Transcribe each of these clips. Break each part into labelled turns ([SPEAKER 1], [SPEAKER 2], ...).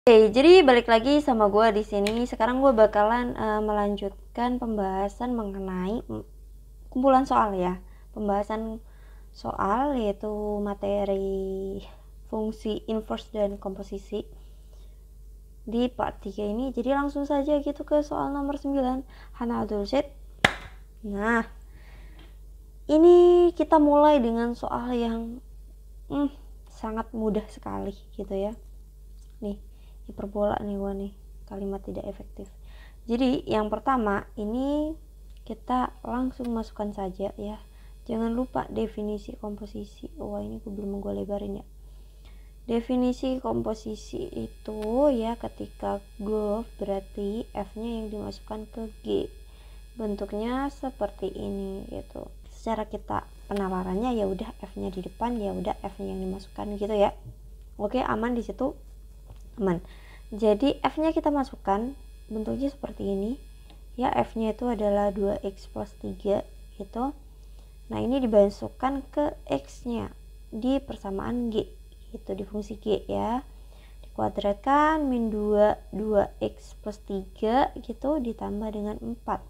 [SPEAKER 1] Oke, jadi balik lagi sama gue di sini. Sekarang gue bakalan melanjutkan pembahasan mengenai kumpulan soal ya. Pembahasan soal yaitu materi fungsi inverse dan komposisi di part 3 ini. Jadi langsung saja gitu ke soal nomor 9. Hana Adolset. Nah, ini kita mulai dengan soal yang sangat mudah sekali gitu ya. Nih, hiperbola nih gua nih, kalimat tidak efektif. Jadi yang pertama ini kita langsung masukkan saja ya. Jangan lupa definisi komposisi. Wah, ini belum gue lebarin ya. Definisi komposisi itu ya ketika growth berarti F-nya yang dimasukkan ke G. Bentuknya seperti ini gitu. Secara kita penalarannya ya udah F-nya di depan, ya udah F-nya yang dimasukkan gitu ya. Oke, aman di situ. Aman. Jadi F-nya kita masukkan bentuknya seperti ini. Ya, F-nya itu adalah 2x plus 3 gitu. Nah, ini dimasukkan ke X-nya di persamaan G gitu, di fungsi G ya. Dikuadratkan min 2x plus 3 gitu ditambah dengan 4.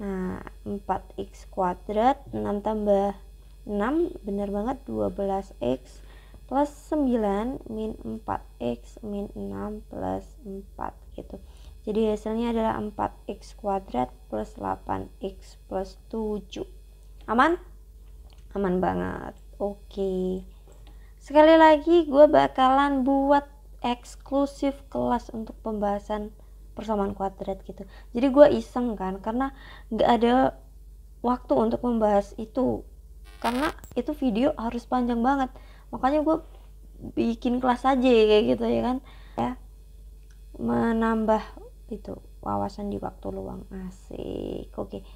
[SPEAKER 1] Nah, 4x kuadrat 6 tambah 6 bener banget 12x plus 9 min 4x min 6 plus 4 gitu. Jadi hasilnya adalah 4x kuadrat plus 8x plus 7. Aman? Aman banget. Oke. Sekali lagi gue bakalan buat eksklusif kelas untuk pembahasan persamaan kuadrat gitu. Jadi gue iseng kan, karena gak ada waktu untuk membahas itu, karena itu video harus panjang banget. Makanya gue bikin kelas aja kayak gitu ya kan ya, menambah itu wawasan di waktu luang. Asik. Oke,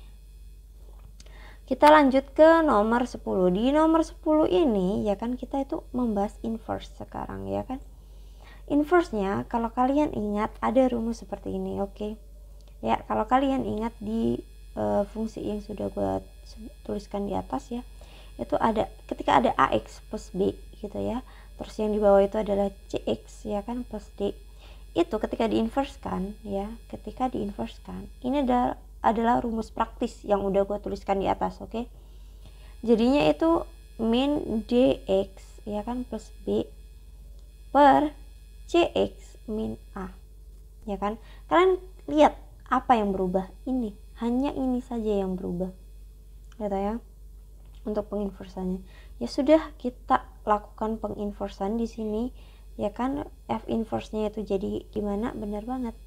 [SPEAKER 1] kita lanjut ke nomor 10. Di nomor 10 ini ya kan kita itu membahas inverse sekarang ya kan. Inverse-nya kalau kalian ingat ada rumus seperti ini. Oke ya, kalau kalian ingat di fungsi yang sudah gue tuliskan di atas ya, itu ada ketika ada ax plus b gitu ya, terus yang di bawah itu adalah cx ya kan plus d. Itu ketika diinverskan ya, ketika diinverskan ini adalah rumus praktis yang udah gue tuliskan di atas. Oke, jadinya itu min dx ya kan plus b per cx min a ya kan. Kalian lihat apa yang berubah? Ini, hanya ini saja yang berubah gitu ya. Untuk penginversannya ya sudah kita lakukan penginversan di sini ya kan. F inverse-nya itu jadi gimana? Benar banget,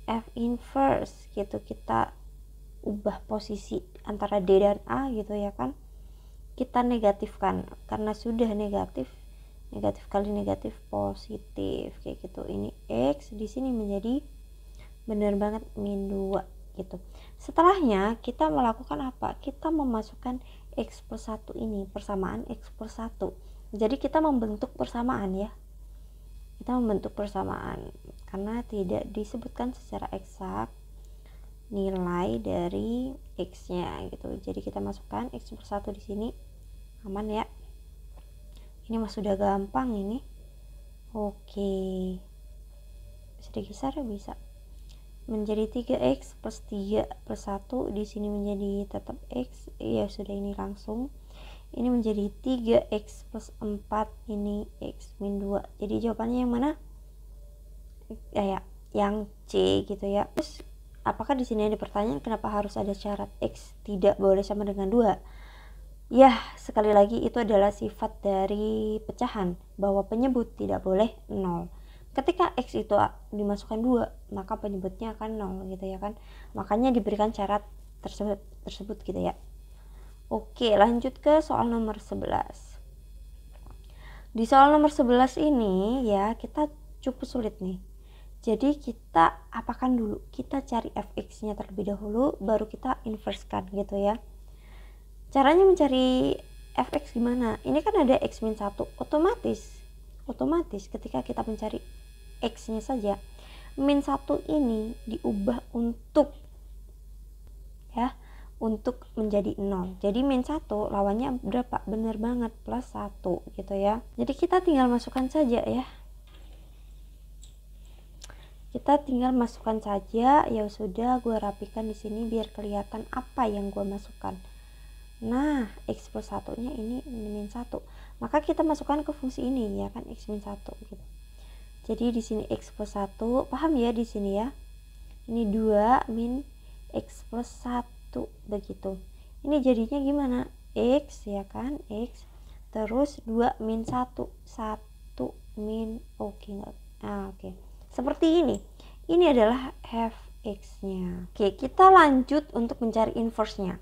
[SPEAKER 1] F inverse gitu kita ubah posisi antara D dan A gitu ya kan. Kita negatifkan karena sudah negatif, negatif kali negatif positif kayak gitu. Ini X di sini menjadi benar banget min 2 gitu. Setelahnya kita melakukan apa? Kita memasukkan X plus 1 ini, persamaan X plus 1. Jadi kita membentuk persamaan ya. Kita membentuk persamaan karena tidak disebutkan secara eksak nilai dari X-nya gitu. Jadi kita masukkan X plus 1 di sini. Aman ya. Ini mah sudah gampang ini. Oke. Bisa digeser ya, bisa. Menjadi 3x plus 3 plus 1 di sini menjadi tetap x ya sudah. Ini langsung ini menjadi 3x plus 4, ini x min 2. Jadi jawabannya yang mana? Ya yang C gitu ya. Terus apakah di sini ada pertanyaan kenapa harus ada syarat x tidak boleh sama dengan 2? Ya, sekali lagi itu adalah sifat dari pecahan bahwa penyebut tidak boleh 0. Ketika X itu dimasukkan 2, maka penyebutnya akan 0 gitu ya kan. Makanya diberikan syarat tersebut gitu ya. Oke, lanjut ke soal nomor 11. Di soal nomor 11 ini ya kita cukup sulit nih. Jadi kita apakan dulu? Kita cari fx-nya terlebih dahulu, baru kita inversekan gitu ya. Caranya mencari fx gimana? Ini kan ada x min 1, otomatis ketika kita mencari X-nya saja, min 1 ini diubah untuk ya, untuk menjadi 0. Jadi min 1 lawannya berapa? Bener banget, plus 1 gitu ya. Jadi kita tinggal masukkan saja ya. Kita tinggal masukkan saja. Ya sudah, gue rapikan di sini biar kelihatan apa yang gue masukkan. Nah, x plus 1-nya ini min 1. Maka kita masukkan ke fungsi ini ya kan, x min 1 gitu. Jadi di sini x plus 1, paham ya di sini ya? Ini 2 min x plus 1 begitu. Ini jadinya gimana? X ya kan, x terus 2 min 1 min oke. Seperti ini. Ini adalah fx-nya. Oke, kita lanjut untuk mencari inverse-nya.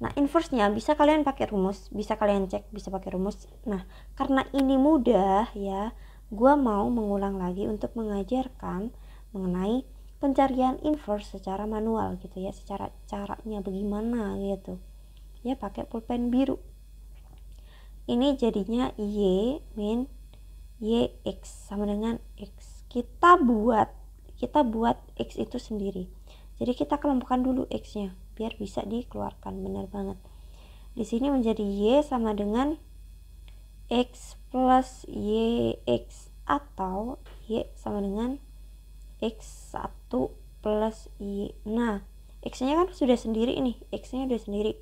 [SPEAKER 1] Nah, inverse-nya bisa kalian pakai rumus, bisa kalian cek, bisa pakai rumus. Nah, karena ini mudah ya, gua mau mengulang lagi untuk mengajarkan mengenai pencarian inverse secara manual gitu ya, secara caranya bagaimana gitu. Ya, pakai pulpen biru. Ini jadinya y min yx sama dengan x. Kita buat x itu sendiri. Jadi kita kelompokkan dulu x-nya biar bisa dikeluarkan. Benar banget. Di sini menjadi y sama dengan x plus yx atau y sama dengan x1 plus y. Nah, x-nya kan sudah sendiri nih, x-nya sudah sendiri.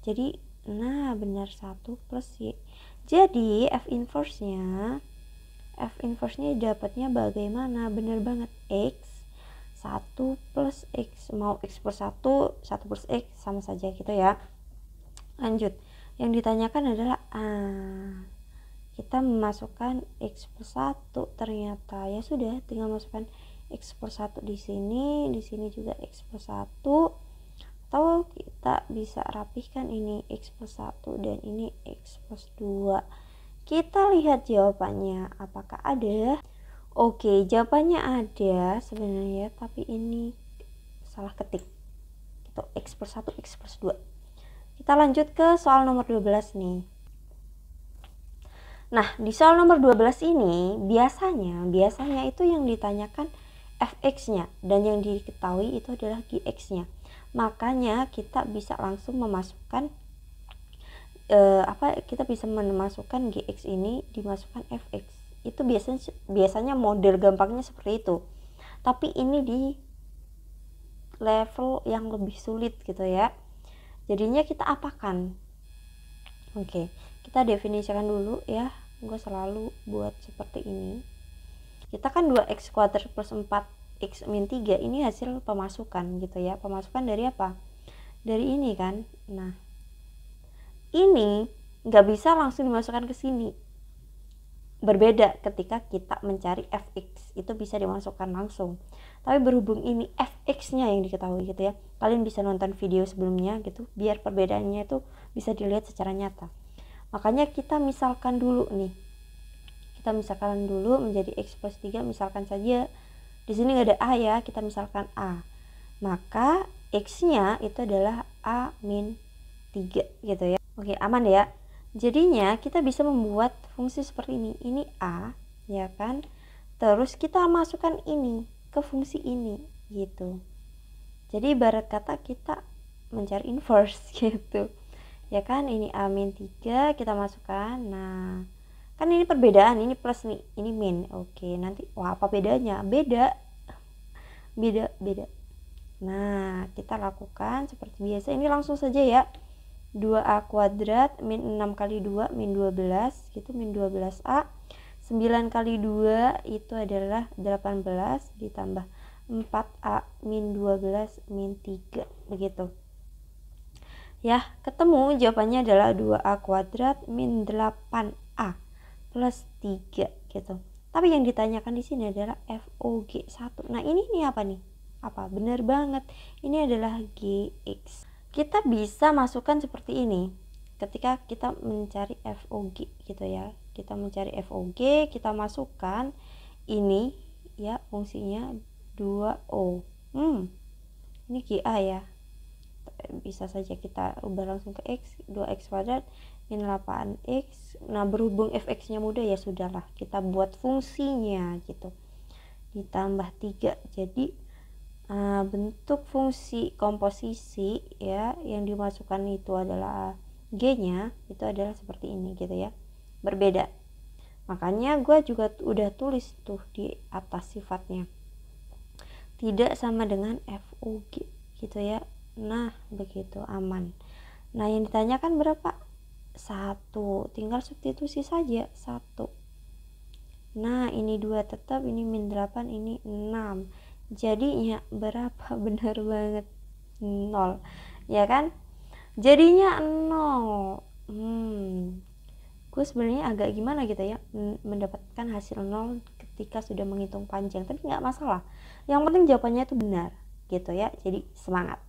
[SPEAKER 1] Jadi, nah benar 1 plus y. Jadi, f inverse-nya dapatnya bagaimana? Benar banget, x 1 plus x. Mau x plus 1 plus x sama saja gitu ya. Lanjut. Yang ditanyakan adalah kita memasukkan x plus 1 ternyata. Ya sudah, tinggal masukkan x plus 1 di sini juga x plus 1. Atau kita bisa rapihkan ini x plus 1 dan ini x plus 2. Kita lihat jawabannya apakah ada. Oke, jawabannya ada sebenarnya, tapi ini salah ketik gitu, x plus 1 x plus 2. Kita lanjut ke soal nomor 12 nih. Nah, di soal nomor 12 ini biasanya itu yang ditanyakan fx-nya dan yang diketahui itu adalah gx-nya. Makanya kita bisa langsung memasukkan kita bisa memasukkan gx ini dimasukkan fx. Itu biasanya model gampangnya seperti itu. Tapi ini di level yang lebih sulit gitu ya. Jadinya kita apakan? Oke, kita definisikan dulu ya. Gue selalu buat seperti ini. Kita kan 2x kuadrat plus 4x min 3 ini hasil pemasukan gitu ya. Pemasukan dari apa? Dari ini kan. Nah, ini nggak bisa langsung dimasukkan ke sini. Berbeda ketika kita mencari fx, itu bisa dimasukkan langsung. Tapi berhubung ini fx-nya yang diketahui gitu ya. Kalian bisa nonton video sebelumnya gitu, biar perbedaannya itu bisa dilihat secara nyata. Makanya kita misalkan dulu nih. Kita misalkan dulu menjadi x plus 3, misalkan saja di sini nggak ada a ya, kita misalkan a. Maka x-nya itu adalah a min 3 gitu ya. Oke, aman ya. Jadinya kita bisa membuat fungsi seperti ini. Ini a, ya kan? Terus kita masukkan ini ke fungsi ini gitu. Jadi ibarat kata kita mencari inverse gitu. Ya kan? Ini a min 3 kita masukkan. Nah, kan ini perbedaan, ini plus nih, ini min. Oke, nanti wah apa bedanya? Beda. Nah, kita lakukan seperti biasa. Ini langsung saja ya. 2a kuadrat min 6 kali 2 min 12 gitu, min 12a. 9 kali 2 itu adalah 18 ditambah 4a min 12 min 3 begitu ya. Ketemu jawabannya adalah 2a kuadrat min 8a plus 3 gitu. Tapi yang ditanyakan di sini adalah FOG1. Nah, ini apa nih? Apa? Benar banget. Ini adalah GX. Kita bisa masukkan seperti ini ketika kita mencari FOG gitu ya. Kita mencari FOG, kita masukkan ini ya, fungsinya 2O. Ini GA ya. Bisa saja kita ubah langsung ke X, 2X kuadrat min 8X. Nah, berhubung fx-nya mudah ya sudahlah, kita buat fungsinya gitu. Ditambah 3. Jadi bentuk fungsi komposisi ya yang dimasukkan itu adalah G-nya itu adalah seperti ini gitu ya. Berbeda. Makanya gue juga udah tulis tuh di atas sifatnya. tidak sama dengan FUG gitu ya. Nah begitu, aman. Nah yang ditanyakan berapa? 1, tinggal substitusi saja 1. Nah ini 2 tetap, ini min 8, ini 6, jadinya berapa? Benar banget 0 ya kan, jadinya 0. Gue sebenarnya agak gimana gitu ya mendapatkan hasil 0 ketika sudah menghitung panjang, tapi nggak masalah, yang penting jawabannya itu benar gitu ya. Jadi semangat.